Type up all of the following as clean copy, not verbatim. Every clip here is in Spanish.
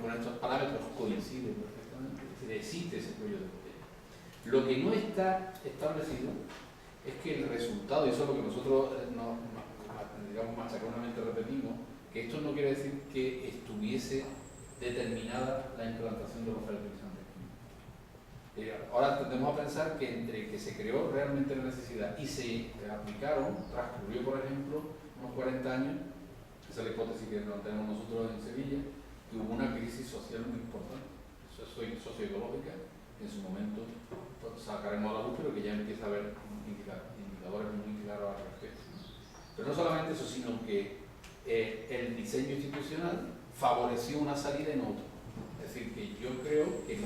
con estos parámetros coincide perfectamente, es decir, existe ese cuello de botella. Lo que no está establecido es que el resultado, y eso es lo que nosotros digamos machaconamente repetimos, que esto no quiere decir que estuviese determinada la implantación de los fertilizantes químicos. Ahora tendemos a pensar que entre que se creó realmente la necesidad y se aplicaron, transcurrió por ejemplo unos 40 años, esa es la hipótesis que tenemos nosotros en Sevilla, que hubo una crisis social muy importante, socioecológica, que en su momento sacaremos a la luz, pero que ya empieza a haber indicadores muy claros al respecto. Pero no solamente eso, sino que el diseño institucional favoreció una salida en otro. Es decir, que yo creo que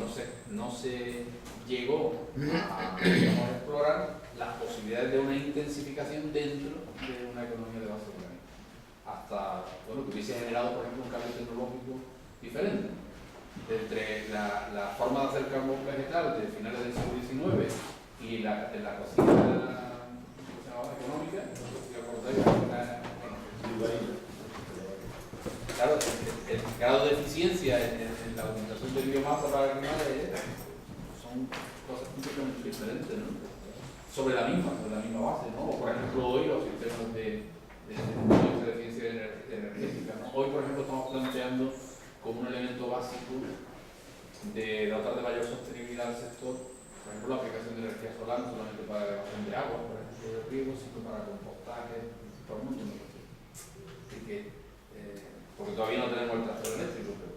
no se llegó a explorar las posibilidades de una intensificación dentro de una economía de base orgánica. Hasta, bueno, que hubiese generado, por ejemplo, un cambio tecnológico diferente. Entre la forma de hacer carbón vegetal de finales del siglo XIX y la cocina económica, claro, el grado de eficiencia en la utilización del biomasa para quemar son cosas completamente diferentes, ¿no? Sobre la misma base, ¿no? O por ejemplo hoy los sistemas de eficiencia energética, ¿no? Hoy por ejemplo estamos planteando como un elemento básico de dotar de mayor sostenibilidad al sector, por ejemplo la aplicación de energía solar, no solamente para elevación de agua, por ejemplo de riego, sino para compostaje, por un montón de cosas. Así que, porque todavía no tenemos el tractor eléctrico, pero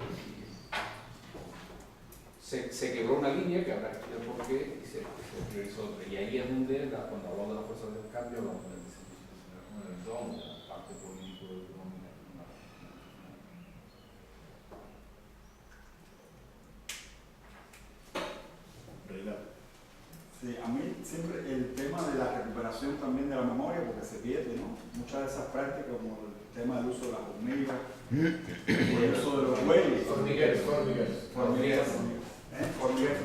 se quebró una línea que habrá que explicar por qué y se priorizó otra. Y ahí es donde, cuando hablamos de las fuerzas del cambio, hablamos del diseño institucional como el entorno, de la parte político-económica. Sí, a mí siempre el tema de la recuperación también de la memoria, porque se pierde, ¿no? Muchas de esas prácticas, como el tema del uso de las hormigas, el uso de los bueyes. Hormigueros,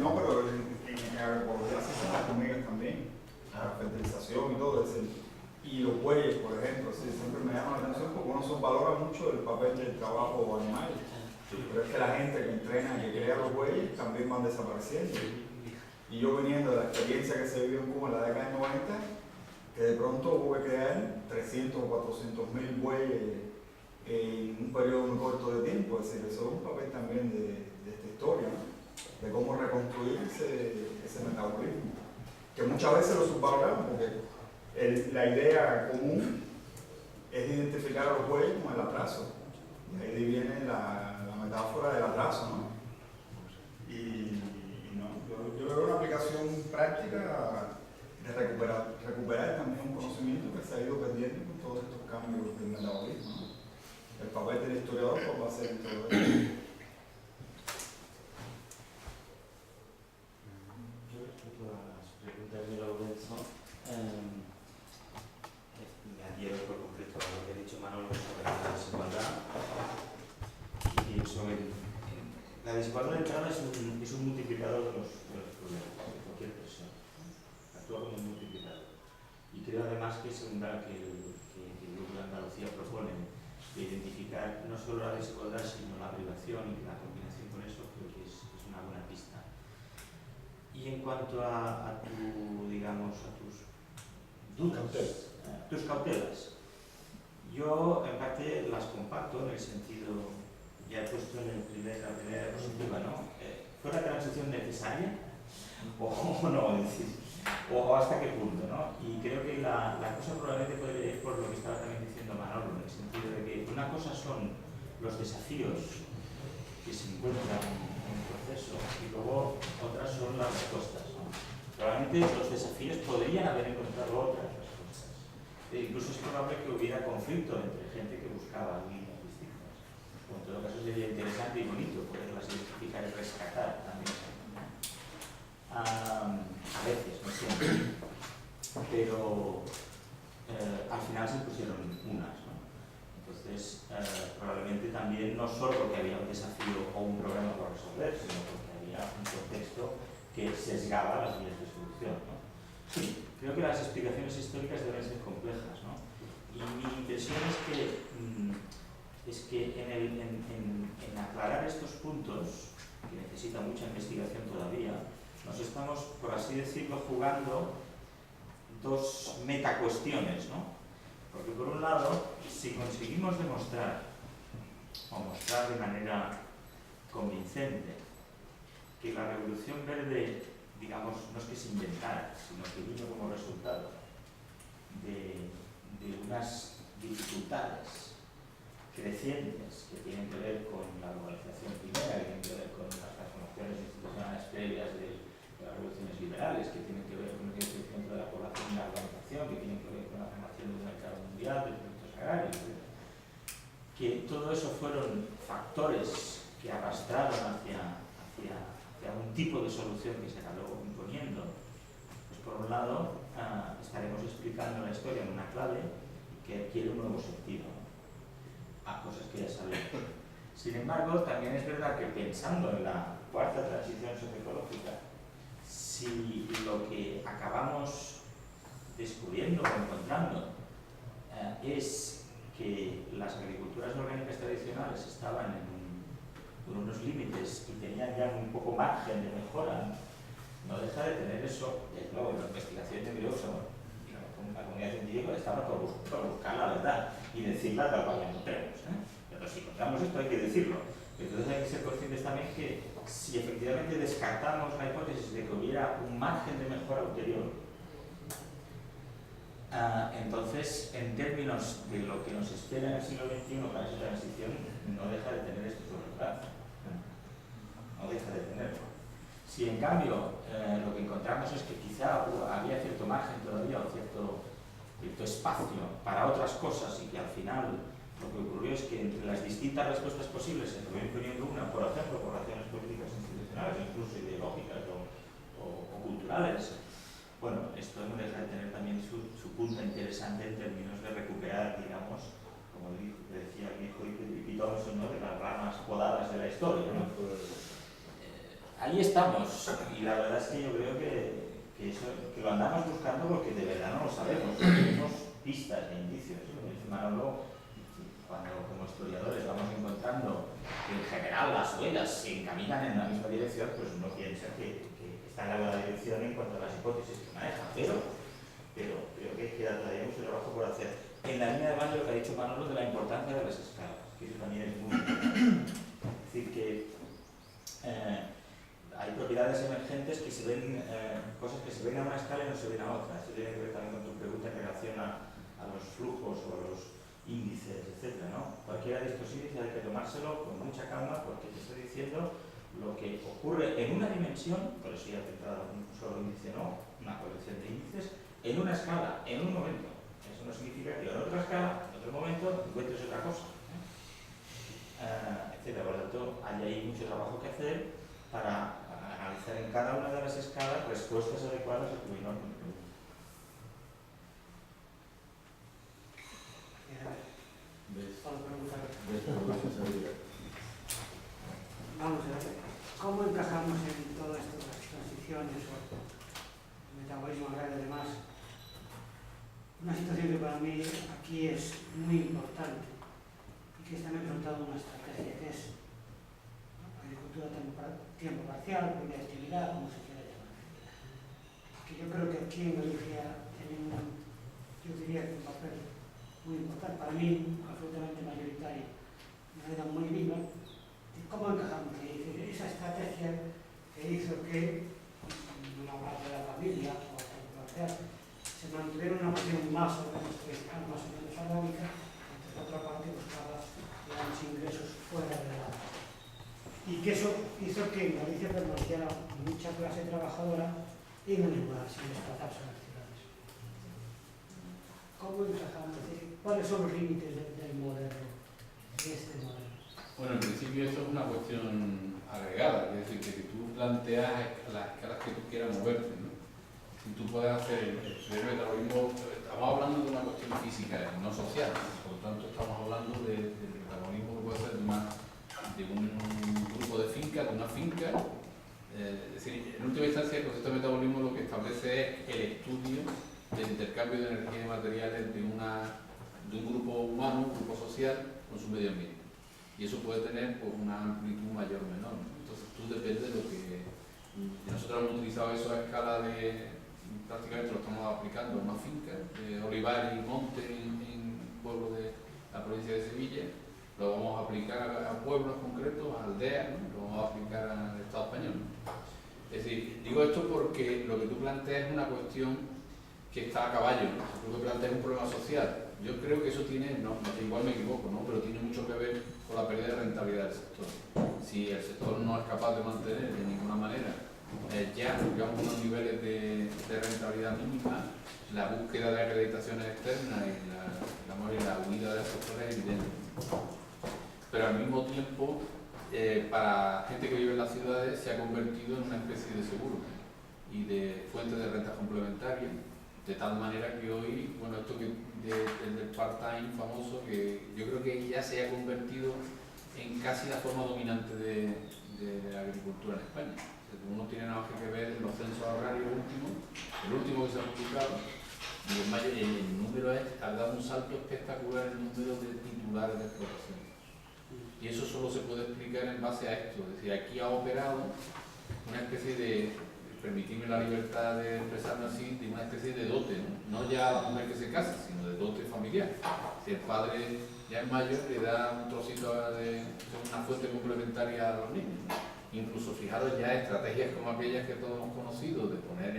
no, pero en agroecología se hacen las hormigas también, la fertilización y todo eso. Y los bueyes, por ejemplo, sí, siempre me llama la atención porque uno valora mucho el papel del trabajo animal. Pero es que la gente que entrena y que crea los bueyes también van desapareciendo. Y yo viniendo de la experiencia que se vivió en Cuba en la década del 90, que de pronto hubo que crear 300 o 400 mil bueyes en un periodo muy corto de tiempo. Es decir, eso es un papel también de esta historia, ¿no? De cómo reconstruir ese metabolismo, que muchas veces lo subvaloramos, porque la idea común es identificar a los bueyes como el atraso. Y ahí viene la metáfora del atraso, ¿no? Yo veo una aplicación práctica de recuperar también un conocimiento que se ha ido perdiendo con todos estos cambios del metabolismo, ¿no? El papel del historiador va a ser en todo esto. Yo respecto a las preguntas de Lorenzo, me adhiero por completo a lo que ha dicho Manolo sobre la desigualdad y pienso la desigualdad de entrada es un multiplicador de los problemas, de cualquier persona. Actúa como un multiplicador. Y creo además que es un plan que el Grupo de Andalucía propone, de identificar no solo la desigualdad, sino la privación y la combinación con eso, creo que es una buena pista. Y en cuanto a tus dudas, tus cautelas, yo en parte las comparto en el sentido, ya he puesto en la primera diapositiva, ¿no? ¿Fue la transición necesaria? O no, es decir, o hasta qué punto, ¿no? Y creo que la cosa probablemente podría ir por lo que estaba también diciendo Manolo, en el sentido de que una cosa son los desafíos que se encuentran en el proceso y luego otras son las respuestas, ¿no? Probablemente los desafíos podrían haber encontrado otras respuestas. Incluso es probable que hubiera conflicto entre gente que buscaba líneas distintas. En todo caso sería interesante y bonito poderlas identificar y rescatar también. A veces, no siempre. Pero al final se pusieron unas, ¿no? Entonces, probablemente también no solo que había un desafío o un problema por resolver, sino porque había un contexto que sesgaba las vías de solución, ¿no? Sí, creo que las explicaciones históricas deben ser complejas, ¿no? Y mi impresión es que en aclarar estos puntos, que necesita mucha investigación todavía, nos estamos, por así decirlo, jugando dos metacuestiones, ¿no? Porque por un lado, si conseguimos demostrar o mostrar de manera convincente que la Revolución Verde, digamos, no es que se inventara, sino que vino como resultado de unas dificultades crecientes que tienen que ver con la globalización primera, que tienen que ver con las transformaciones institucionales previas de las revoluciones liberales, que tienen que ver con el crecimiento de la población y la urbanización, que tienen que ver con la formación del mercado mundial, de productos agrarios, etc. Que todo eso fueron factores que arrastraron hacia un tipo de solución que se acabó imponiendo. Pues por un lado, estaremos explicando la historia en una clave que adquiere un nuevo sentido, ¿no? A cosas que ya sabemos. Sin embargo, también es verdad que pensando en la cuarta transición socioecológica, si lo que acabamos descubriendo o encontrando es que las agriculturas orgánicas tradicionales estaban en unos límites y tenían ya un poco margen de mejora, no deja de tener eso, desde luego, la investigación de Biosoma y la comunidad científica estaba por buscar la verdad y decirla tal cual la encontremos, ¿eh? Pero si encontramos esto hay que decirlo. Entonces hay que ser conscientes también que si efectivamente descartamos la hipótesis de que hubiera un margen de mejora ulterior, entonces en términos de lo que nos espera en el siglo XXI para esa transición, no deja de tener esto sobre el brazo, no deja de tenerlo. Si en cambio lo que encontramos es que quizá había cierto margen todavía o cierto espacio para otras cosas y que al final lo que ocurrió es que entre las distintas respuestas posibles se fue imponiendo una, por ejemplo, por razones políticas institucionales, incluso ideológicas o culturales. Bueno, esto no deja de tener también su punto interesante en términos de recuperar, digamos, como decía el viejo Hippie Thompson, ¿no?, de las ramas podadas de la historia, ¿no? Ahí estamos, y la verdad es que yo creo que lo andamos buscando porque de verdad no lo sabemos, tenemos pistas e indicios. Como dice Manolo, cuando como historiadores vamos encontrando que en general las huellas se encaminan en la misma dirección, pues uno piensa que está en la buena dirección en cuanto a las hipótesis que maneja, pero creo que queda todavía mucho trabajo por hacer. En la línea de base lo que ha dicho Manolo de la importancia de las escalas, que eso también es muy importante. Es decir, que hay propiedades emergentes que se ven, cosas que se ven a una escala y no se ven a otra. Esto tiene que ver también con tu pregunta en relación a los flujos o a los índices, etc., ¿no? Cualquiera de estos índices hay que tomárselo con mucha calma porque te estoy diciendo lo que ocurre en una dimensión, por eso ya te he entrado un solo índice, no, una colección de índices, en una escala, en un momento. Eso no significa que en otra escala, en otro momento, encuentres otra cosa, etc. Por lo tanto, hay ahí mucho trabajo que hacer para analizar en cada una de las escalas respuestas adecuadas a tu enorme pregunta. Vamos a ver, ¿cómo encajamos en todo esto, las transiciones o el metabolismo agrario y demás? Una situación que para mí aquí es muy importante y que está enfrentado a una estrategia que es agricultura tiempo parcial, primera actividad, como se quiera llamar. Que yo creo que aquí en Galicia tienen yo diría que un papel muy importante, para mí absolutamente mayoritario, una vida muy viva. ¿Cómo encajamos ahí? Esa estrategia que hizo que una parte de la familia o la parcial se mantuviera una posición más o menos tradicional, más o menos orgánica, mientras la otra parte buscaba grandes ingresos fuera de la. Y que eso hizo que en Galicia permaneciera mucha clase trabajadora inanimada, sin desplazarse a las ciudades. ¿Cómo encajamos? ¿Cuáles son los límites del modelo, de este modelo? Bueno, en principio esto es una cuestión agregada, es decir, que tú planteas las escalas que tú quieras moverte, ¿no? Si tú puedes hacer el primer metabolismo, estamos hablando de una cuestión física, no social, por lo tanto estamos hablando del metabolismo que puede ser de un grupo de fincas, de una finca. Es decir, en última instancia el concepto de metabolismo lo que establece es el estudio del intercambio de energía y de materiales de un grupo humano, un grupo social, con su medio ambiente. y eso puede tener pues, una amplitud mayor o menor, ¿no? Entonces tú depende de lo que... Nosotros hemos utilizado eso a escala de... prácticamente lo estamos aplicando en una finca de olivar y monte en un pueblo de la provincia de Sevilla, lo vamos a aplicar a pueblos concretos, a aldeas, ¿no? Lo vamos a aplicar al Estado español, ¿no? Es decir, digo esto porque lo que tú planteas es una cuestión que está a caballo, ¿no? Lo que planteas es un problema social. Yo creo que eso tiene, igual me equivoco, ¿no? Pero tiene mucho que ver con la pérdida de rentabilidad del sector. Si el sector no es capaz de mantener de ninguna manera ya, digamos, unos niveles de rentabilidad mínima, la búsqueda de acreditaciones externas y la huida del sector es evidente. Pero al mismo tiempo, para gente que vive en las ciudades, se ha convertido en una especie de seguro y de fuente de rentas complementarias, de tal manera que hoy, bueno, esto que del part-time famoso, que yo creo que ya se ha convertido en casi la forma dominante de la agricultura en España. Uno tiene nada más que ver los censos agrarios últimos, el último que se ha publicado, y el número ha dado un salto espectacular en el número de titulares de explotación. Y eso solo se puede explicar en base a esto, es decir, aquí ha operado una especie de, permitirme la libertad de expresarme así, de una especie de dote, ¿no? No ya a la mujer que se casa, sino de dote familiar. Si el padre ya es mayor, le da un trocito de una fuente complementaria a los niños. Incluso fijaros ya estrategias como aquellas que todos hemos conocido, de poner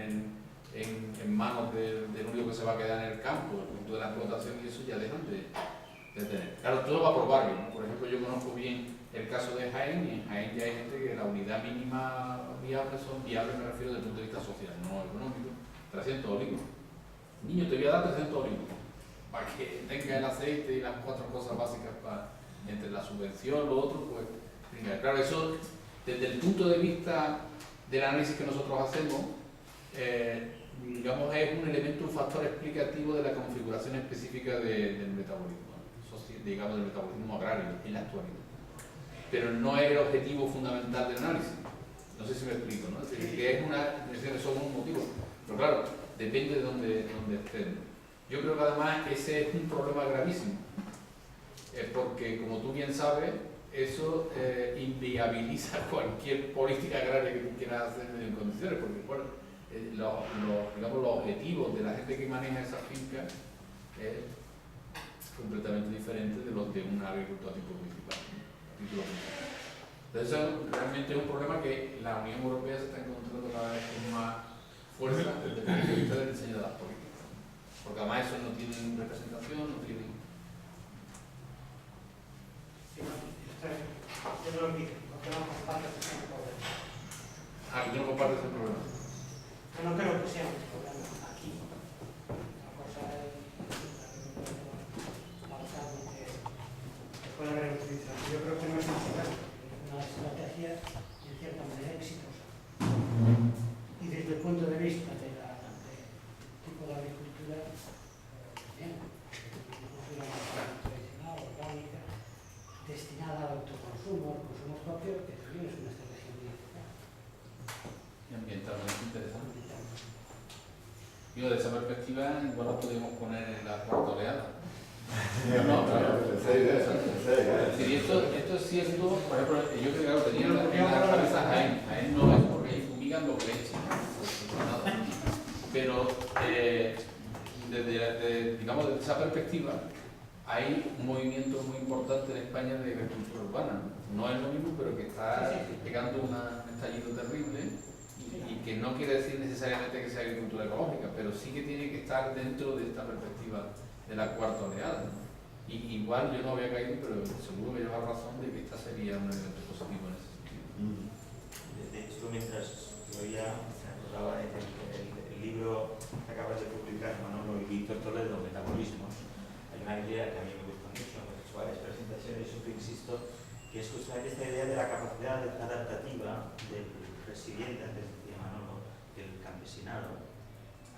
en manos del único que se va a quedar en el campo, el punto de la explotación, y eso ya dejan de tener. Claro, todo va por barrio, ¿no? Por ejemplo, yo conozco bien el caso de Jaén, y en Jaén ya hay gente que la unidad mínima viable son viables, me refiero desde el punto de vista social, no económico, 300 olivos. Niño, te voy a dar 300 olivos, para que tenga el aceite y las 4 cosas básicas entre la subvención, lo otro, pues, venga, claro, eso desde el punto de vista del análisis que nosotros hacemos, digamos, es un elemento, un factor explicativo de la configuración específica del metabolismo, digamos, del metabolismo agrario en la actualidad. Pero no es el objetivo fundamental del análisis. No sé si me explico, ¿no? Es decir, que es solo un motivo. Pero claro, depende de dónde estén. Yo creo que además ese es un problema gravísimo. Porque, como tú bien sabes, eso inviabiliza cualquier política agraria que tú quieras hacer en condiciones, porque bueno, digamos, los objetivos de la gente que maneja esas fincas es completamente diferente de los de un agricultor a tipo municipal, ¿no? Entonces eso realmente es un problema que la Unión Europea se está encontrando cada vez con más fuerza desde el punto de vista del diseño de las políticas, porque además eso no tienen representación, no tienen... Yo no lo olvido, porque no compartes ese problema. Ah, que no compartes el problema. Yo no creo que sea un problema aquí. La cosa es que puede haber utilizado. Yo creo que no es una estrategia en cierta manera exitosa. Y desde el punto de vista del tipo de agricultura, bien, una agricultura tradicional, orgánica, destinada al autoconsumo, al consumo propio, que también es una estrategia muy eficaz. Y ambientalmente interesante. Y de esa perspectiva, igual lo podemos poner en la cuarta oleada. No, claro. Es decir, esto es cierto, por ejemplo, yo creo que claro, tenía en la cabeza Jaén. Jaén no es porque ahí fumigan lo que echen, ¿no? Pero digamos, desde esa perspectiva, hay un movimiento muy importante en España de agricultura urbana, ¿no? No es lo mismo, pero que está pegando un estallido terrible y que no quiere decir necesariamente que sea agricultura ecológica, pero sí que tiene que estar dentro de esta perspectiva de la cuarta oleada, ¿no? Y igual yo no había caído, pero seguro que llevas razón de que esta sería un elemento positivo en ese sentido. De hecho, mientras yo ya me acordaba el libro que acabas de publicar, Manolo y Víctor Toledo, Metabolismos, hay una idea que a mí me gusta mucho, hemos hecho varias presentaciones, siempre insisto, que es justamente esta idea de la capacidad adaptativa del resiliente, antes decía Manolo, del campesinado,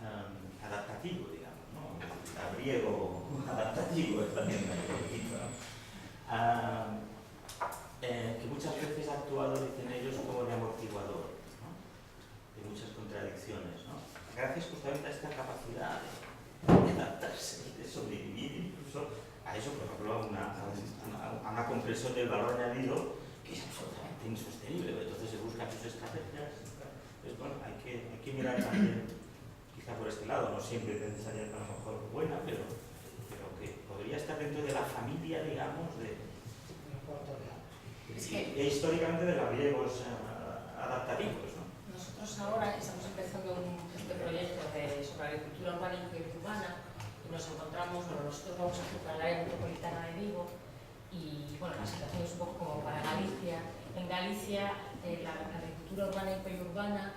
adaptativo, digamos, ¿no? El labriego adaptativo es también un poquito, ¿no? Que muchas veces ha actuado, dicen ellos, como de amortiguador, ¿no? De muchas contradicciones, ¿no? Gracias justamente a esta capacidad de adaptarse, de sobrevivir incluso a eso, por ejemplo, a una compresión del valor añadido que es absolutamente insostenible. Entonces se buscan sus estrategias. Entonces, bueno, hay que mirar también, quizá por este lado, no siempre es necesariamente a lo mejor buena, pero que podría estar dentro de la familia, digamos, históricamente de los griegos adaptativos, ¿no? Nosotros ahora estamos empezando este proyecto sobre agricultura urbana y periurbana y nos encontramos, bueno, nosotros vamos a hacer para el área metropolitana de Vigo y bueno, la situación es un poco como para Galicia. En Galicia la agricultura urbana y periurbana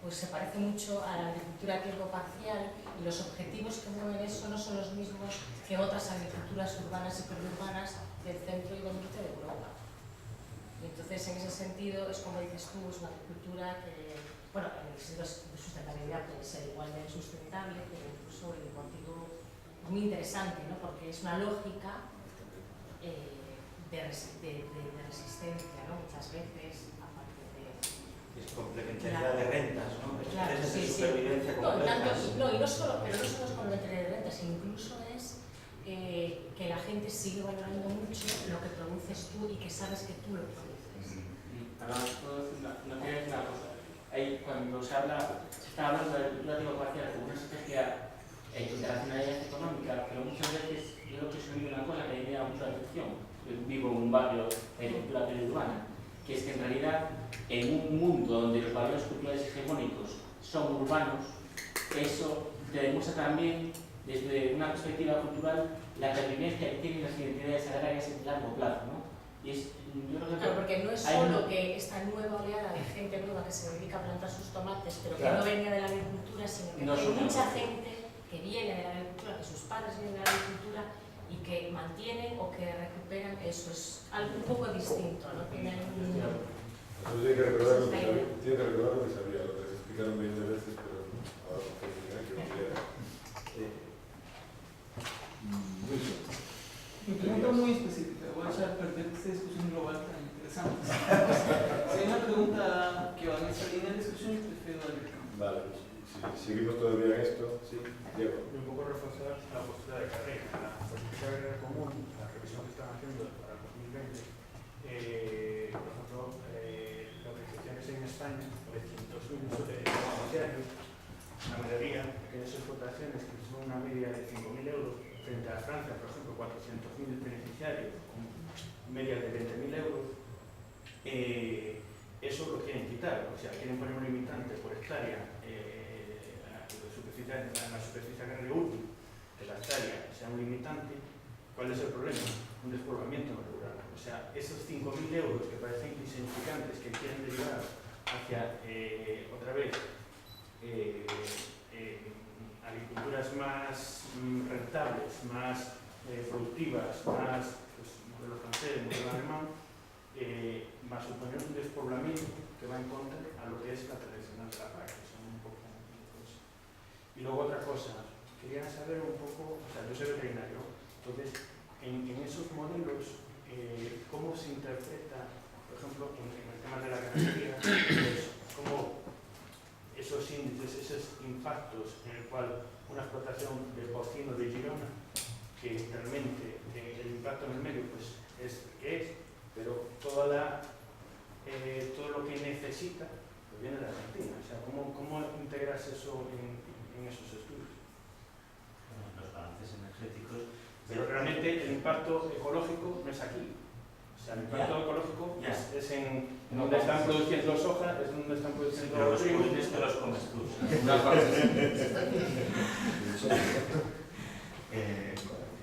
pues se parece mucho a la agricultura a tiempo parcial y los objetivos que mueven eso no son los mismos que otras agriculturas urbanas y periurbanas del centro y del norte de Europa. Y entonces, en ese sentido, es como dices tú, es una agricultura que, bueno, en el sentido de sustentabilidad puede ser igual de sustentable, pero incluso el motivo es muy interesante, ¿no? Porque es una lógica de resistencia, ¿no? Muchas veces, aparte de... Es complementariedad de rentas, ¿no? Claro, Es sí, de supervivencia no, completa. y no solo, pero no solo es complementariedad de rentas, incluso es que la gente sigue valorando mucho lo que produces tú y que sabes que tú lo produces. Perdón, no quiero decir una cosa. Ahí, cuando se está hablando de agricultura a tiempo parcial como una estrategia de internacionalidad económica, pero muchas veces yo creo que he oído una cosa que me llama mucho la atención. Yo vivo en un barrio de agricultura periurbana, que es que en realidad en un mundo donde los valores culturales hegemónicos son urbanos, eso te demuestra también desde una perspectiva cultural la pervivencia que tienen las identidades agrarias en largo plazo, ¿no? Y es, yo creo que claro, porque no es solo que esta nueva oleada de gente nueva que se dedica a plantar sus tomates, pero que no venía de la agricultura, sino que hay mucha gente que viene de la agricultura, que sus padres vienen de la agricultura y que mantienen o que recuperan eso. Es algo un poco distinto, ¿no? Tienen Tiene que recordar lo que sabía, lo que se explicaron 20 veces, pero ahora no sé que no quiera. Mi pregunta muy específica, voy a echar a perder esta discusión global tan interesante. Si hay una pregunta que va en esta línea de discusión, prefiero darle campo. Vale, si seguimos todavía en esto, sí, Diego. Y un poco reforzar la postura de Carrera, la política agraria común, la revisión que están haciendo para el 2020, por ejemplo, las restricciones en España de 500.000 beneficiarios, la mayoría de pequeñas explotaciones que son una media de 5.000 euros, frente a Francia, por ejemplo, 400.000 beneficiarios con media de 20.000 euros, eso lo quieren quitar, o sea, quieren poner un limitante por hectárea la superficie agraria útil, que la hectárea sea un limitante. ¿Cuál es el problema? Un despoblamiento rural. O sea, esos 5.000 euros que parecen insignificantes, que quieren derivar hacia, otra vez, agriculturas más rentables, más productivas, más modelo francés, modelo alemán, va a suponer un despoblamiento que va en contra a lo que es la tradicional de la PAC, que son un poco eso. Y luego otra cosa, quería saber un poco, o sea, yo soy veterinario, entonces en esos modelos, ¿cómo se interpreta, por ejemplo, en el tema de la ganadería, pues, cómo esos índices, esos impactos en el cual una explotación de porcino de Girona, que realmente el impacto en el medio pues, es el que es, pero todo lo que necesita pues viene de Argentina. O sea, ¿cómo integras eso en esos estudios? Bueno, los balances energéticos. Pero realmente el impacto ecológico no es aquí. O sea, el impacto ecológico es en donde están produciendo soja, es donde están produciendo Pero los trigo. purines te los comes tú.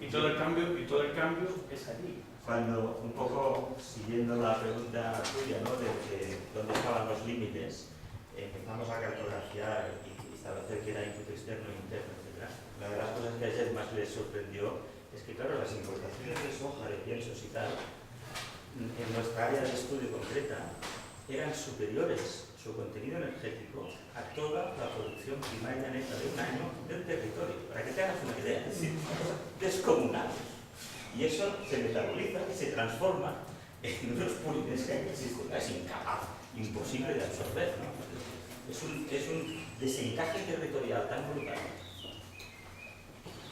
Y todo el cambio es allí. Cuando, un poco siguiendo la pregunta tuya, ¿no? de dónde estaban los límites, empezamos a cartografiar y establecer que era input externo e interno, etc. Una de las cosas que a ellos más les sorprendió es que, claro, las importaciones de soja, de piensos y tal, en nuestra área de estudio concreta, eran superiores su contenido energético a toda la producción primaria neta de un año del territorio. Para que te hagas una idea, es decir, descomunal. Y eso se metaboliza y se transforma en unos purines que existen. Es incapaz, imposible de absorber, ¿no? Es un desencaje territorial tan brutal.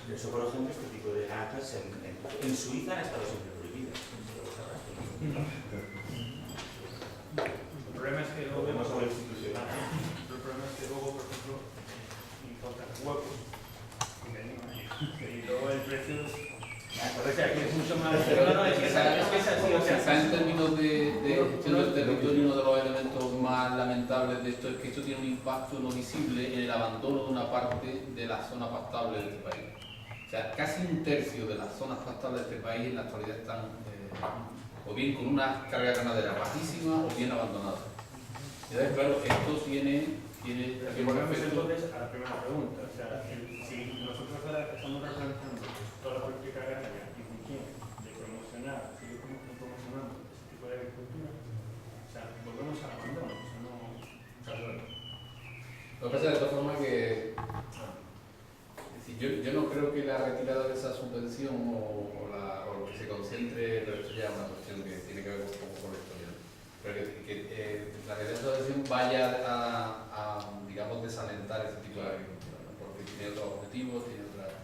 Por eso, por ejemplo, este tipo de granjas en Suiza han estado siempre prohibidas. El problema es que luego Problemas sobre institucional. el problema es que luego, por ejemplo, importan huevos y luego el precio o sea, que es mucho más... Pero No, es que es así, o sea, quizá en términos de gestión del territorio, uno de los elementos más lamentables de esto es que esto tiene un impacto no visible en el abandono de una parte de la zona pastable de este país. O sea, casi un tercio de las zonas pastables de este país en la actualidad están o bien con una carga ganadera bajísima o bien abandonadas. Entonces, claro, esto tiene y volvemos entonces a la primera pregunta. O sea, si nosotros ahora estamos representando toda la política agraria en función de promocionar, seguir promocionando ese tipo de agricultura, o sea, volvemos al abandono. O sea, no... O sea, Lo que pasa es de todas formas que yo no creo que la retirada de esa subvención o lo que se concentre, pero esto ya es una cuestión que tiene que ver un poco con la historia, pero que la retirada de esa subvención vaya a digamos, desalentar ese tipo de agricultura, ¿no? Porque tiene otros objetivos, tiene otras...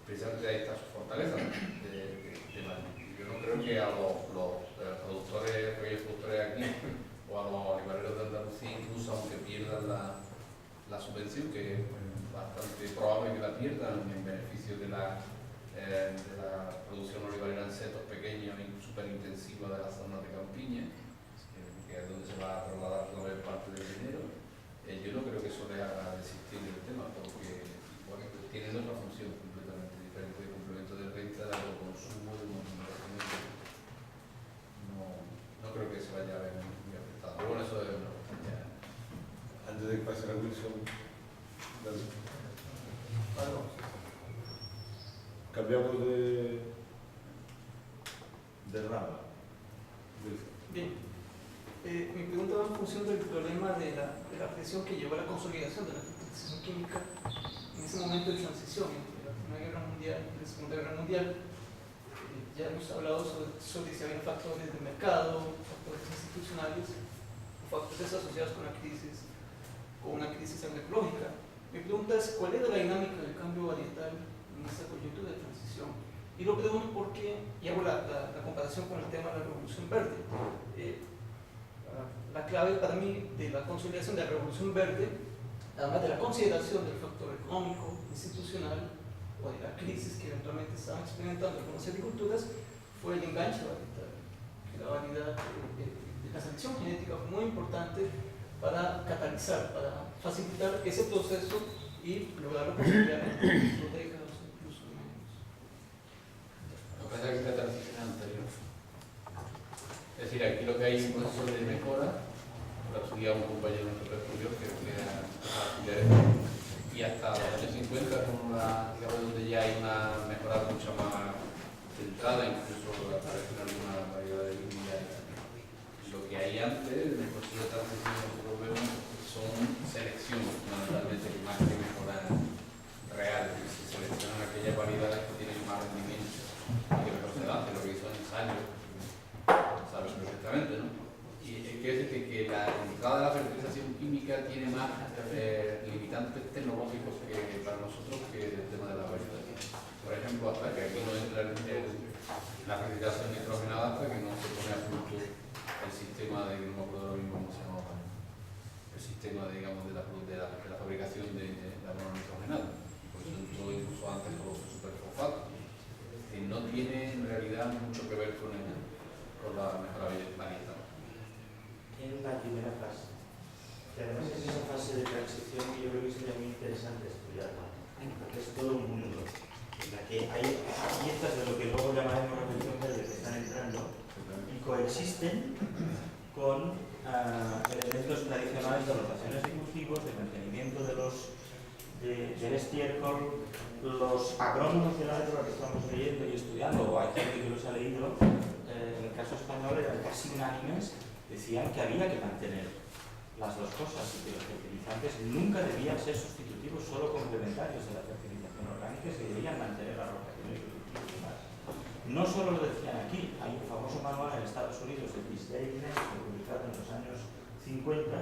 Precisamente ahí está su fortaleza, ¿no? de Madrid. Yo no creo que a los productores, pequeños productores aquí o a los olivareros de Andalucía, incluso aunque pierdan la subvención, que es bastante probable que la pierdan en beneficio de la producción olivarera en setos pequeños y súper intensiva de las zonas de campiña, que es donde se va a trasladar la mayor parte del dinero. Yo no creo que eso les haga desistir del tema, porque bueno, tienen otra función completamente diferente de complemento de renta, de autoconsumo, de movilización. No creo que se vaya a ver muy afectado. Pero bueno, eso es una cuestión ya. Antes de que pase la Wilson, cambiamos de rama. Bien. Mi pregunta va en función del problema de la presión que llevó a la consolidación de la fertilización química en ese momento de transición entre la Primera Guerra Mundial y la Segunda Guerra Mundial. Ya hemos hablado sobre si había factores de mercado, factores institucionales, o factores asociados con una crisis agroecológica. Mi pregunta es, ¿cuál era la dinámica del cambio varietal en esta coyuntura de transición? Y lo pregunto porque, y hago la comparación con el tema de la Revolución Verde. La clave para mí de la consolidación de la Revolución Verde, además de la consideración del factor económico, institucional, o de la crisis que eventualmente estaban experimentando algunas agriculturas, fue el enganche varietal. Que la variedad de la selección genética fue muy importante para catalizar, para facilitar ese proceso y lograr la posibilidad de décadas o incluso menos. Lo que pasa es que la transición anterior. Es decir, aquí lo que hay es un proceso de mejora, lo ha estudiado un compañero de nuestro estudio que era y hasta los años 50 con digamos, donde ya hay una mejora mucho más centrada, incluso aparecen alguna variedad de líneas. Lo que hay antes, en el proceso de transición nosotros vemos son selecciones, fundamentalmente, más que mejoras reales. Se seleccionan aquellas variedades que tienen más rendimiento y que mejor se dan, lo que hizo en ensayos, saben perfectamente, ¿no? Y quiere decir que la entrada de la fertilización química tiene más limitantes tecnológicos que para nosotros que el tema de la variedad. Por ejemplo, hasta que aquí no entra la fertilización nitrogenada, hasta que no se pone a punto el sistema de, no me acuerdo ahora mismo cómo se llama, el sistema digamos, de la fabricación de abono nitrogenado. Por eso entró incluso antes con los superfosfatos. Que no tiene en realidad mucho que ver con la mejora varietal. En la primera fase. Y además es esa fase de transición que yo creo que sería muy interesante estudiarla, porque es todo un mundo en la que hay piezas de lo que luego llamaremos revolución verde que están entrando y coexisten con elementos tradicionales de rotaciones de cultivos, de mantenimiento del estiércol. Los agrónomos de la época que estamos leyendo y estudiando, o hay gente que los ha leído, en el caso español eran casi unánimes, decían que había que mantener las dos cosas y que los fertilizantes nunca debían ser sustitutivos, solo complementarios de la fertilización orgánica, y se debían mantener las rotaciones de cultivos y demás. No solo lo decían aquí, hay un famoso manual en Estados Unidos de Tisdale, publicado en los años 50,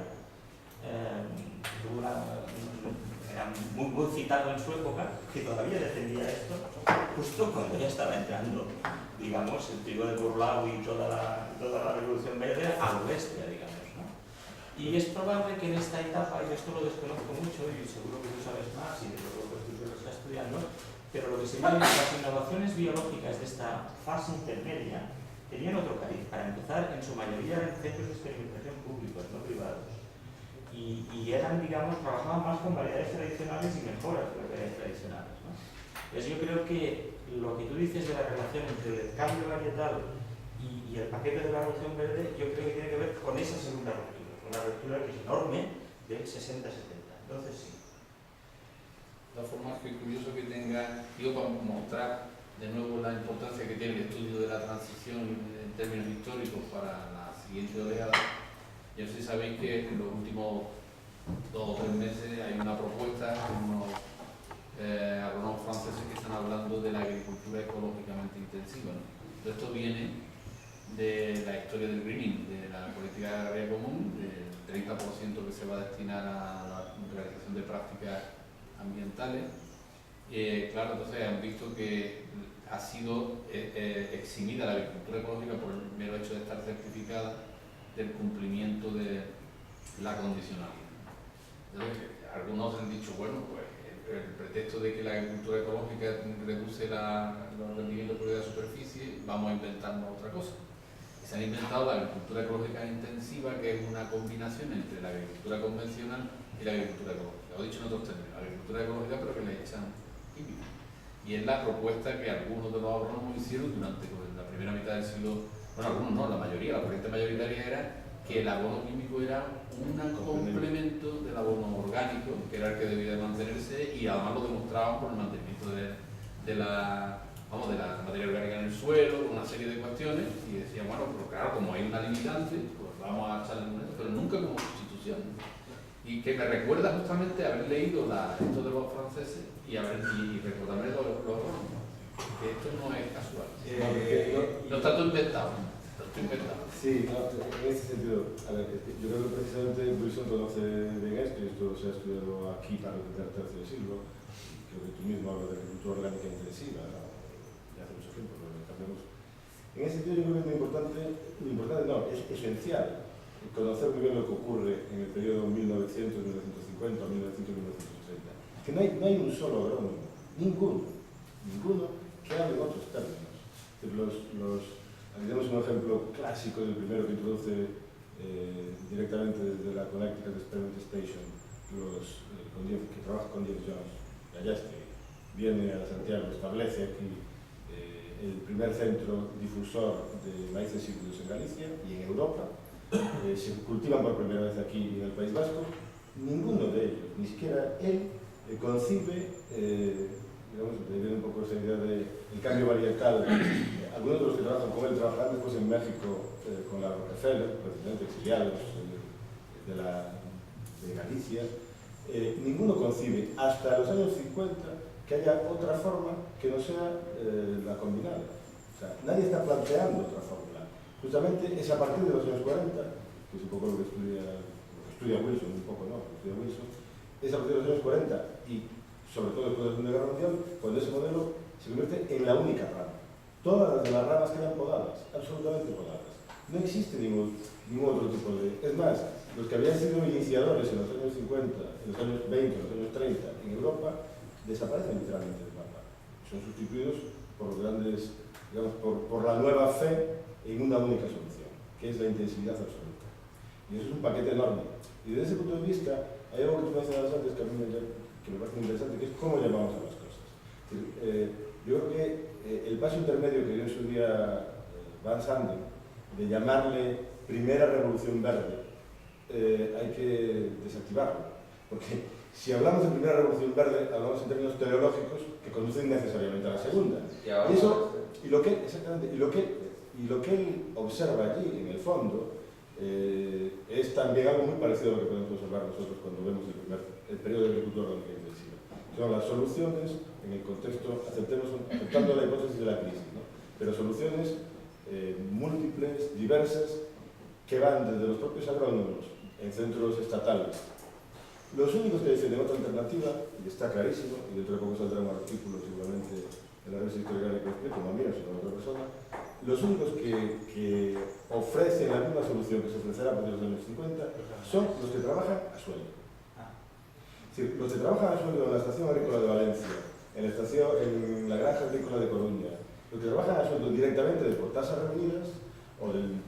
era muy citado en su época, que todavía defendía esto, justo cuando ya estaba entrando digamos, el trigo de Burlau y toda la revolución verde al oeste, digamos, ¿no? Y es probable que en esta etapa, y esto lo desconozco mucho y seguro que tú sabes más y de lo que tú lo estás estudiando, pero lo que se ve es que las innovaciones biológicas de esta fase intermedia tenían otro cariz. Para empezar, en su mayoría eran centros de experimentación públicos, no privados. Y eran, digamos, trabajaban más con variedades tradicionales y mejoras de las variedades tradicionales, ¿no? Entonces yo creo que lo que tú dices de la relación entre el cambio varietal y el paquete de la revolución verde, yo creo que tiene que ver con esa segunda ruptura, con la ruptura que es enorme del 60-70. Entonces sí. De todas formas, que curioso que tenga, digo, para mostrar de nuevo la importancia que tiene el estudio de la transición en términos históricos para la siguiente oleada. Ya sé, sabéis que en los últimos 2 o 3 meses hay una propuesta de unos agrónomos franceses que están hablando de la agricultura ecológicamente intensiva, ¿no? Todo esto viene de la historia del greening, de la política agraria común, del 30% que se va a destinar a la realización de prácticas ambientales. Claro, entonces han visto que ha sido eximida la agricultura ecológica por el mero hecho de estar certificada del cumplimiento de la condicionalidad. Entonces, algunos han dicho, bueno, pues el pretexto de que la agricultura ecológica reduce los rendimientos por la superficie, vamos a inventarnos otra cosa. Y se han inventado la agricultura ecológica intensiva, que es una combinación entre la agricultura convencional y la agricultura ecológica. Lo he dicho en otros términos, la agricultura ecológica pero que le echan químicos. Y es la propuesta que algunos de los agrónomos hicieron durante la primera mitad del siglo, bueno, algunos no, la mayoría, la corriente mayoritaria era que el abono químico era un complemento del abono orgánico, que era el que debía de mantenerse, y además lo demostraban por el mantenimiento de la materia orgánica en el suelo, una serie de cuestiones, y decían, bueno, pero claro, como hay una limitante, pues vamos a echarle un esto, pero nunca como sustitución. Y que me recuerda justamente haber leído esto de los franceses y recordarme los agrónomos, que esto no es casual. No está todo inventado. Sí, no, en ese sentido, a ver, yo creo que precisamente Wilson conoce bien esto, y esto se ha estudiado aquí para el tercer siglo. Creo que tú mismo hablas de agricultura orgánica intensiva, ¿no? Ya hace mucho tiempo, pero cambiamos. En ese sentido, yo creo que es muy importante, no, es esencial conocer muy bien lo que ocurre en el periodo 1900-1950 o 1900-1980. Que no hay un solo agrónomo, ninguno que hable en otros términos. Aquí tenemos un ejemplo clásico del primero que introduce directamente desde la Connecticut Experiment Station, que trabaja con James Jones, de allá viene a Santiago, establece aquí el primer centro difusor de maíces híbridos en Galicia y en Europa. Se cultivan por primera vez aquí en el País Vasco. Ninguno de ellos, ni siquiera él, concibe, digamos, viene un poco esa idea del cambio varietal. Algunos de los que trabajan con él trabajan después en México con la Rockefeller, precisamente exiliados de Galicia. Ninguno concibe hasta los años 50 que haya otra forma que no sea la combinada. O sea, nadie está planteando otra fórmula. Justamente es a partir de los años 40, que es un poco lo que estudia Wilson, un poco no, lo que estudia Wilson, es a partir de los años 40 y sobre todo después de la Segunda Guerra Mundial, cuando ese modelo se convierte en la única rama. Todas las demás ramas quedan podadas, absolutamente podadas. No existe ningún otro tipo de... Es más, los que habían sido iniciadores en los años 50, en los años 20, en los años 30 en Europa, desaparecen literalmente del mapa. Son sustituidos por grandes, digamos, por la nueva fe en una única solución, que es la intensividad absoluta. Y eso es un paquete enorme. Y desde ese punto de vista, hay algo que tú mencionabas antes que a mí me parece muy interesante, que es cómo llamamos a las cosas. Yo creo que el paso intermedio que dio en su día Van Sanden, de llamarle primera revolución verde, hay que desactivarlo. Porque si hablamos de primera revolución verde, hablamos en términos teleológicos que conducen necesariamente a la segunda. Y lo que él observa allí, en el fondo, es también algo muy parecido a lo que podemos observar nosotros cuando vemos el periodo de agricultura orgánica intensiva. Son las soluciones en el contexto, aceptando la hipótesis de la crisis, ¿no? Pero soluciones múltiples, diversas, que van desde los propios agrónomos en centros estatales. Los únicos que defienden otra alternativa, y está clarísimo, y dentro de poco saldrá un artículo seguramente en la revista historiográfica que explico, no mío, sino de otra persona, los únicos que ofrecen la misma solución que se ofrecerá a partir de los años 50 son los que trabajan a sueldo. Es decir, los que trabajan a sueldo en la estación agrícola de Valencia, en la granja agrícola de Coruña, los que trabajan a sueldo directamente de por tasas reunidas o del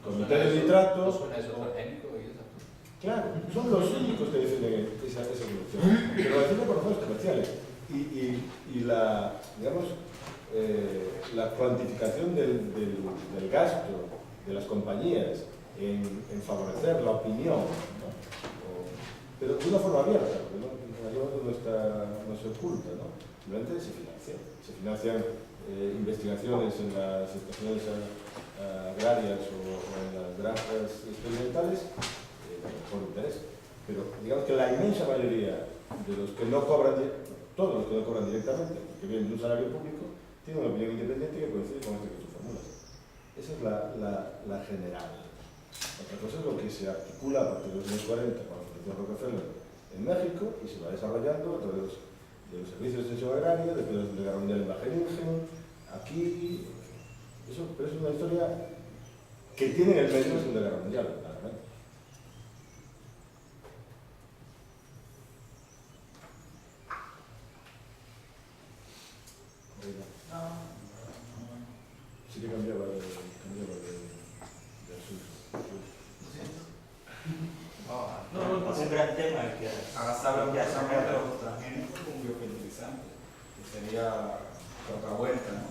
comité de nitratos. ¿No suena eso transgénico y eso? Claro, son los únicos que defienden esa solución. Pero lo defienden por razones comerciales. Y la, digamos, la cuantificación del gasto de las compañías en favorecer la opinión, ¿no? Pero de una forma abierta, porque no se oculta, ¿no? Simplemente se financian investigaciones en las estaciones agrarias o en las granjas experimentales por interés. Pero digamos que la inmensa mayoría de los que no cobran, todos los que no cobran directamente, que vienen de un salario público, tienen una opinión independiente que coincide con este que tú formulas. Esa es la general. Otra cosa es lo que se articula a partir de los años 40 con la Fundación Rockefeller en México y se va desarrollando a través de los servicios de extensión agraria, después de la Guerra Mundial en Wageningen, aquí. Pero es una historia que tiene en el medio de la Segunda Guerra Mundial, claramente. Sí que cambiaba de asunto. Es un gran tema el que Ahora se habla de los transgénicos como biofertilizantes, que sería otra vuelta, ¿no?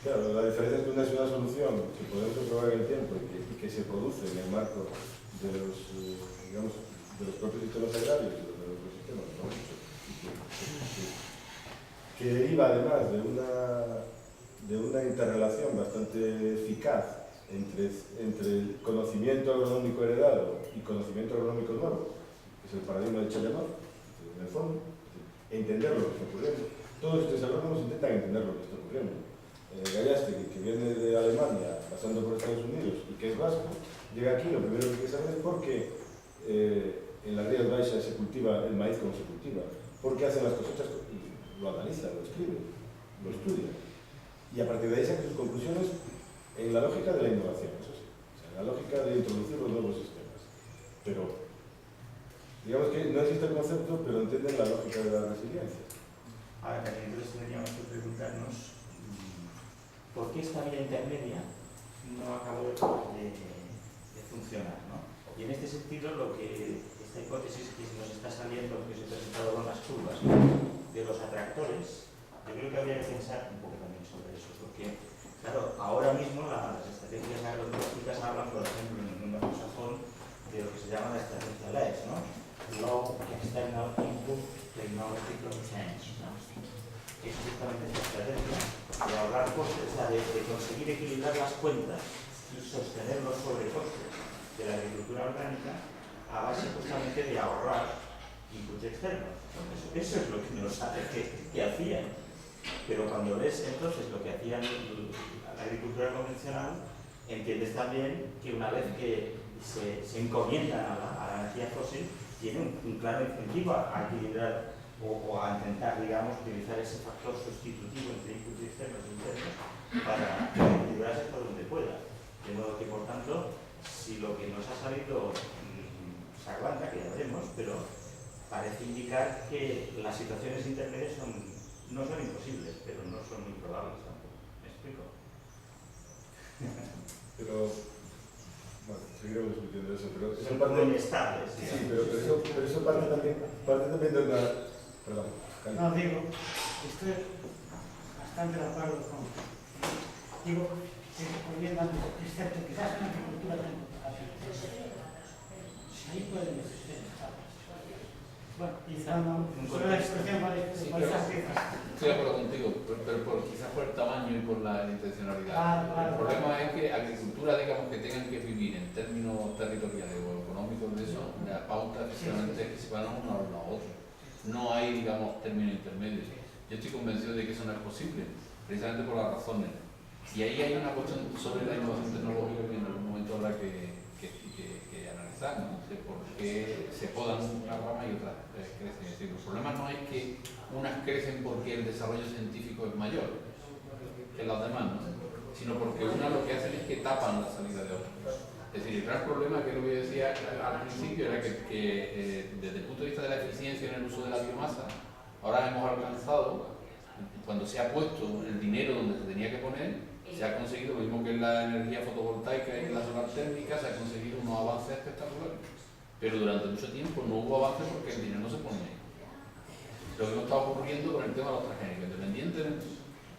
Claro, la diferencia es que una es una solución que podemos observar en el tiempo y que se produce en el marco de los, digamos, de los propios sistemas agrarios y de los ecosistemas, ¿no? que deriva además de una interrelación bastante eficaz entre el conocimiento agronómico heredado y conocimiento agronómico nuevo, que es el paradigma de Challenor, en el fondo, entender lo que está ocurriendo. Todos estos agrónomos intentan entender lo que está ocurriendo. Gallástegui, que viene de Alemania, pasando por Estados Unidos y que es vasco, llega aquí, lo primero que quiere saber es por qué en las Rías Baixas se cultiva el maíz como se cultiva, por qué hacen las cosechas, lo analiza, lo escribe, lo estudia. Y a partir de ahí saca sus conclusiones en la lógica de la innovación, eso sí, o sea, en la lógica de introducir los nuevos sistemas. Pero, digamos que no existe el concepto, pero entienden la lógica de la resiliencia. Ahora, entonces tendríamos que preguntarnos por qué esta vía intermedia no acabó de funcionar, ¿no? Y en este sentido, esta hipótesis que nos está saliendo, que se ha presentado con las curvas de los atractores, yo creo que habría que pensar un poco también sobre eso, porque, claro, ahora mismo las estrategias agroecológicas hablan, por ejemplo, en el mundo anglosajón, de lo que se llama la estrategia LES, ¿no? Low External Input Technological Change, ¿no? Es justamente esta estrategia de ahorrar costes, o sea, de conseguir equilibrar las cuentas y sostener los sobrecostes de la agricultura orgánica a base justamente de ahorrar inputs externos. Eso es lo que nos hace que hacían. Pero cuando ves entonces lo que hacían la agricultura convencional, entiendes también que una vez que se encomiendan a la energía fósil, tiene un claro incentivo a equilibrar o a intentar, digamos, utilizar ese factor sustitutivo entre inputs externos e internos para equilibrarse por donde pueda. De modo que, por tanto, si lo que nos ha salido se aguanta, que ya veremos, pero parece indicar que las situaciones intermedias no son imposibles, pero no son muy probables tampoco. ¿Me explico? Pero, bueno, seguiremos discutiendo eso, pero eso Son parte muy estables. Sí, pero eso parte también de una... Perdón, No, digo, estoy bastante de acuerdo con... Digo, que recomiendan, excepto quizás en agricultura temporal. Si ahí pueden existir estables. Bueno, quizá no, solo la expresión vale por esas cifras. Estoy de acuerdo contigo, pero quizás por el tamaño y por la intencionalidad. Claro. El problema es que agricultura, digamos, que tengan que vivir en términos territoriales o económicos de eso, la pauta efectivamente es que se van a uno a los otros. No hay, digamos, términos intermedios. Yo estoy convencido de que eso no es posible, precisamente por las razones. Y ahí hay una cuestión sobre la innovación tecnológica que en algún momento habrá que analizar. analizar, ¿no? De por qué se podan unas ramas y otras crecen. Es decir, el problema no es que unas crecen porque el desarrollo científico es mayor que las demás, ¿no? Sino porque unas lo que hacen es que tapan la salida de otras. Es decir, el gran problema, que es lo que yo decía al principio, era que desde el punto de vista de la eficiencia en el uso de la biomasa, ahora hemos alcanzado, cuando se ha puesto el dinero donde se tenía que poner, se ha conseguido lo mismo que en la energía fotovoltaica y en la solar térmica, se ha conseguido unos avances espectaculares. Pero durante mucho tiempo no hubo avances porque el dinero no se pone ahí. Lo mismo está ocurriendo con el tema de los transgénicos, independientemente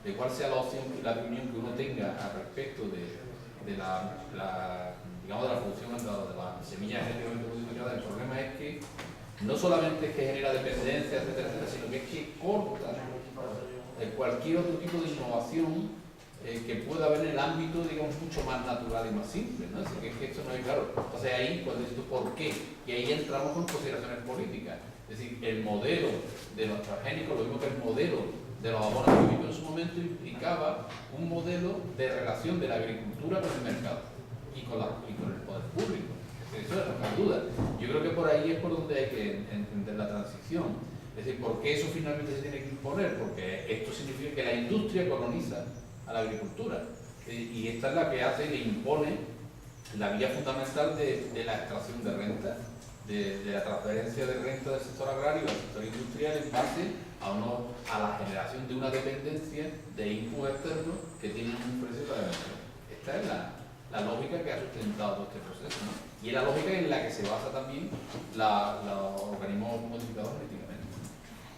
de cuál sea la opción y la opinión que uno tenga al respecto de la función de la semilla genéticamente modificada. El problema es que no solamente es que genera dependencia, etcétera, etcétera, sino que es que corta cualquier otro tipo de innovación que pueda haber en el ámbito, digamos, mucho más natural y más simple, ¿no? Así que es que esto no es claro. Entonces ahí, cuando dices tú por qué, y ahí entramos con consideraciones políticas. Es decir, el modelo de los transgénicos, lo mismo que el modelo de los abonos químicos en su momento, implicaba un modelo de relación de la agricultura con el mercado y con el poder público. Eso es una duda. Yo creo que por ahí es por donde hay que entender la transición. Es decir, ¿por qué eso finalmente se tiene que imponer? Porque esto significa que la industria coloniza a la agricultura. Y esta es la que hace y le impone la vía fundamental de la extracción de renta, de la transferencia de renta del sector agrario al sector industrial en base a la generación de una dependencia de inputs externos que tienen un precio para vender. Esta es la lógica que ha sustentado todo este proceso, ¿no? Y es la lógica en la que se basa también los organismos modificados genéticamente.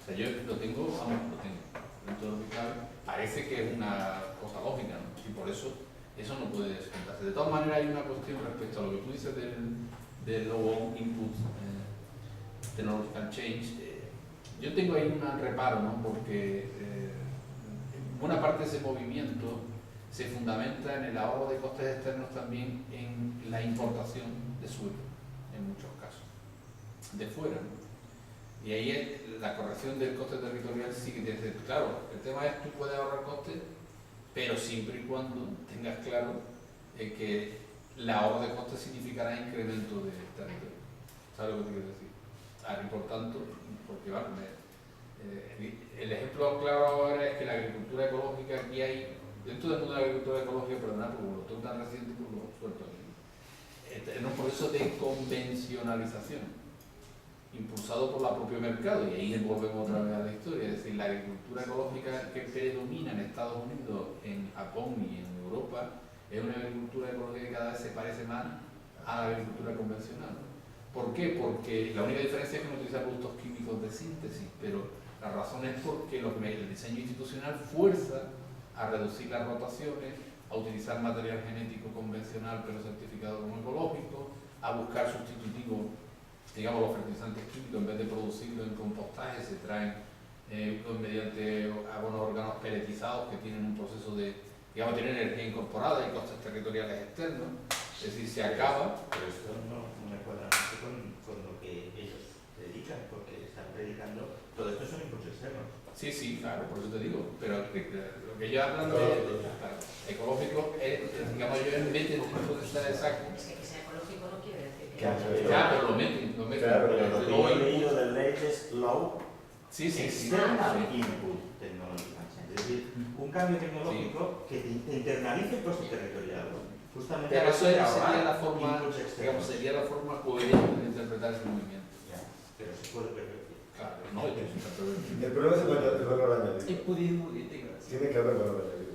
O sea, yo lo tengo, dentro de lo que cabe, parece que es una cosa lógica, ¿no? Y por eso no puede sustentarse. De todas maneras, hay una cuestión respecto a lo que tú dices del low input technological change. Yo tengo ahí un reparo, ¿no? Porque buena parte de ese movimiento se fundamenta en el ahorro de costes externos también en la importación de suelo, en muchos casos, de fuera, ¿no? Y ahí es la corrección del coste territorial sí que tiene que ser. Claro, el tema es que tú puedes ahorrar costes, pero siempre y cuando tengas claro que el ahorro de costes significará incremento de territorio. ¿Sabes lo que te quiero decir? Y por tanto, porque el ejemplo claro ahora es que la agricultura ecológica, aquí hay, dentro del mundo de la agricultura ecológica, perdonad, porque lo tengo tan reciente, pues lo suelto aquí, en un proceso de convencionalización impulsado por el propio mercado, y ahí volvemos otra vez a la historia. Es decir, la agricultura ecológica que predomina en Estados Unidos, en Japón y en Europa es una agricultura ecológica que cada vez se parece más a la agricultura convencional. ¿Por qué? Porque la única diferencia es que no utiliza productos químicos de síntesis, pero la razón es porque el diseño institucional fuerza a reducir las rotaciones, a utilizar material genético convencional pero certificado como ecológico, a buscar sustitutivos, digamos, los fertilizantes químicos. En vez de producirlo en compostaje, se traen mediante abonos órganos peletizados que tienen un proceso de, digamos, tienen energía incorporada y costes territoriales externos. Es decir, se acaba. Pero esto no me cuadra mucho con lo que ellos predican, porque están predicando, todo esto son impulsos externos. Sí, claro, por eso te digo. Pero lo que ellos hablan de ecológico es, digamos, ellos meten dentro de esa exacto. Es que sea ecológico no quiere decir que... Ya, pero lo meten. Claro, pero lo que yo he leído del latest law, Sí. external input technological. Es decir, un cambio tecnológico que te internalice el coste territorial. Justamente Pero eso para sería ahorrar la forma, inputs externos. digamos, sería la forma coherente de interpretar ese movimiento. Ya, pero se puede pervertir. Claro, no, El problema es el valor añadido. El budismo de integración. Tiene que haber valor añadido.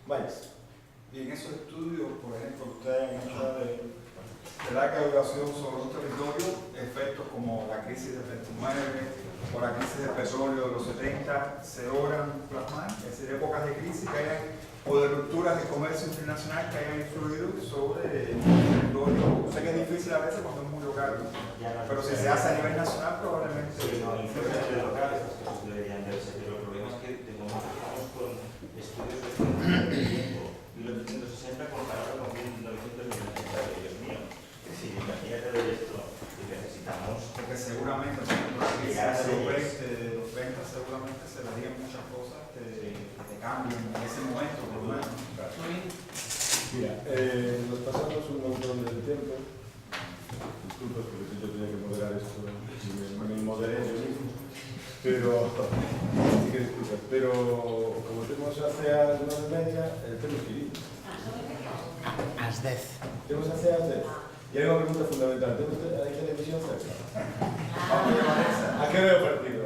Más. Y en esos estudios, por ejemplo, ustedes han hecho de la calculación sobre un territorio, efectos como la crisis del 29 o la crisis del petróleo de los 70 se logran plasmar, es decir, épocas de crisis que hayan, o de rupturas de comercio internacional que hayan influido sobre el territorio. Sé que es difícil a veces cuando es muy local, pero si se hace a nivel nacional probablemente Sí, no, influencias locales, estas cosas deberían verse, pero el problema es que de momento estamos con estudios de tiempo, 1960 comparado con 1980, Dios mío. Si imagínate ver esto, y necesitamos... porque seguramente, por ejemplo, la crisis de los 20 seguramente se verían muchas cosas que te cambian en ese momento, por lo menos. Mira, nos pasamos un montón de tiempo. Disculpas porque si yo tenía que moderar esto, me moderé yo mismo. Pero, sí que disculpas, pero como tenemos hace a las 9:30, tenemos que ir. As 10. Tenemos hace a las 10. Y hay una pregunta fundamental. ¿Hay televisión cerca? ¿A qué veo partido?